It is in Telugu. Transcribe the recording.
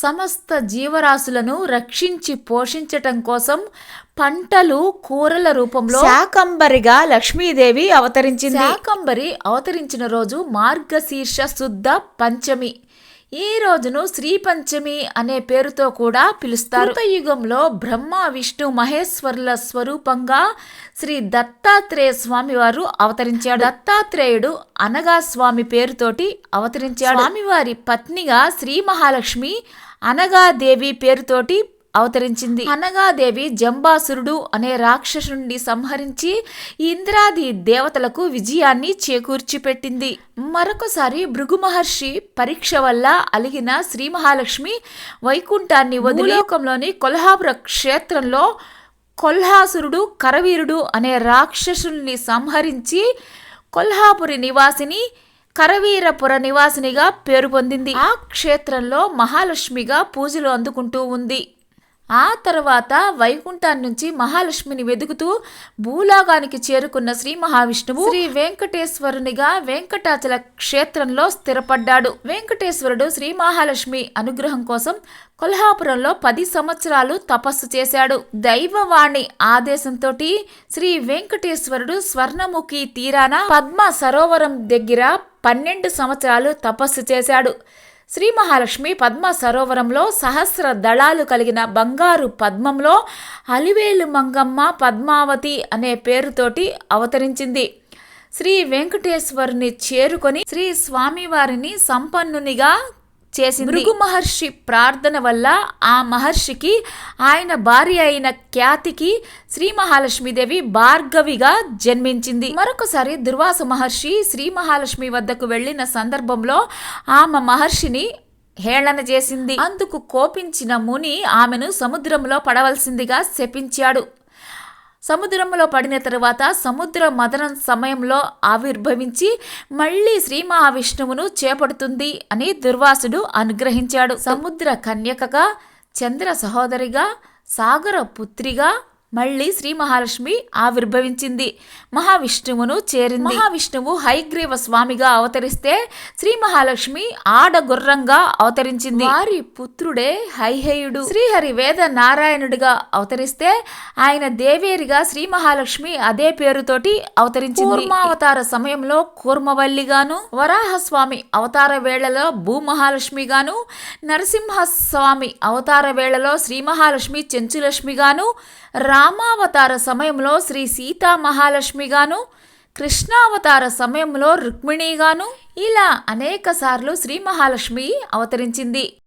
సమస్త జీవరాశులను రక్షించి పోషించటం కోసం పంటలు కూరల రూపంలో శాకంబరిగా లక్ష్మీదేవి అవతరించింది. శాకంబరి అవతరించిన రోజు మార్గశీర్ష శుద్ధ పంచమి. ఈ రోజును శ్రీ పంచమి అనే పేరుతో కూడా పిలుస్తారు. కృతయుగంలో బ్రహ్మ విష్ణు మహేశ్వరుల స్వరూపంగా శ్రీ దత్తాత్రేయ స్వామి వారు అవతరించాడు. దత్తాత్రేయుడు అనగా స్వామి పేరుతోటి అవతరించాడు. స్వామివారి పత్నిగా శ్రీ మహాలక్ష్మి అనగాదేవి పేరుతోటి అవతరించింది. అనగాదేవి జంబాసురుడు అనే రాక్షసుని సంహరించి ఇంద్రాది దేవతలకు విజయాన్ని చేకూర్చిపెట్టింది. మరొకసారి భృగు మహర్షి పరీక్ష వల్ల అలిగిన శ్రీ మహాలక్ష్మి వైకుంఠాన్ని వదిలి లోకంలోని కొల్హాపుర క్షేత్రంలో కొల్హాసురుడు కరవీరుడు అనే రాక్షసుల్ని సంహరించి కొల్హాపురి నివాసిని కరవీరపుర నివాసినిగా పేరు పొందింది. ఆ క్షేత్రంలో మహాలక్ష్మిగా పూజలు అందుకుంటూ ఉంది. ఆ తర్వాత వైకుంఠాన్ని నుంచి మహాలక్ష్మిని వెదుకుతూ భూలోకానికి చేరుకున్న శ్రీ మహావిష్ణువు శ్రీ వెంకటేశ్వరునిగా వెంకటాచల క్షేత్రంలో స్థిరపడ్డాడు. వెంకటేశ్వరుడు శ్రీ మహాలక్ష్మి అనుగ్రహం కోసం కొల్హాపురంలో 10 సంవత్సరాలు తపస్సు చేశాడు. దైవవాణి ఆదేశంతో శ్రీ వెంకటేశ్వరుడు స్వర్ణముఖి తీరాన పద్మ సరోవరం దగ్గర 12 సంవత్సరాలు తపస్సు చేశాడు. శ్రీ మహాలక్ష్మి పద్మ సరోవరంలో సహస్ర దళాలు కలిగిన బంగారు పద్మంలో అలివేలు మంగమ్మ పద్మావతి అనే పేరుతోటి అవతరించింది. శ్రీ వెంకటేశ్వరుని చేరుకొని శ్రీ స్వామివారిని సంపన్నునిగా చేసింది. భృగు మహర్షి ప్రార్థన వల్ల ఆ మహర్షికి ఆయన భార్య అయిన ఖ్యాతికి శ్రీ మహాలక్ష్మీదేవి భార్గవిగా జన్మించింది. మరొకసారి దుర్వాస మహర్షి శ్రీ మహాలక్ష్మి వద్దకు వెళ్లిన సందర్భంలో ఆమె మహర్షిని హేళన చేసింది. అందుకు కోపించిన ముని ఆమెను సముద్రంలో పడవలసిందిగా శపించాడు. సముద్రంలో పడిన తరువాత సముద్ర మదనం సమయంలో ఆవిర్భవించి మళ్లీ శ్రీ మహావిష్ణువును చేపడుతుంది అని దుర్వాసుడు అనుగ్రహించాడు. సముద్ర కన్యకగా, చంద్ర సహోదరిగా, సాగర పుత్రిగా మళ్లీ శ్రీ మహాలక్ష్మి ఆవిర్భవించింది. మహావిష్ణువును చేరింది. మహావిష్ణువు హయగ్రీవ స్వామిగా అవతరిస్తే శ్రీ మహాలక్ష్మి ఆడగుర్రంగా అవతరించింది. వారి పుత్రుడే హైహేయుడు. శ్రీహరి వేద నారాయణుడిగా అవతరిస్తే ఆయన దేవేరిగా శ్రీ మహాలక్ష్మి అదే పేరుతోటి అవతరించింది. కూర్మావతార సమయంలో కూర్మవల్లిగాను, వరాహస్వామి అవతార వేళలో భూమహాలక్ష్మిగాను, నరసింహస్వామి అవతార వేళలో శ్రీ మహాలక్ష్మి చెంచులక్ష్మిగాను, రామావతార సమయంలో శ్రీ సీతా మహాలక్ష్మిగాను, కృష్ణావతార సమయంలో రుక్మిణిగాను ఇలా అనేక సార్లు శ్రీ మహాలక్ష్మి అవతరించింది.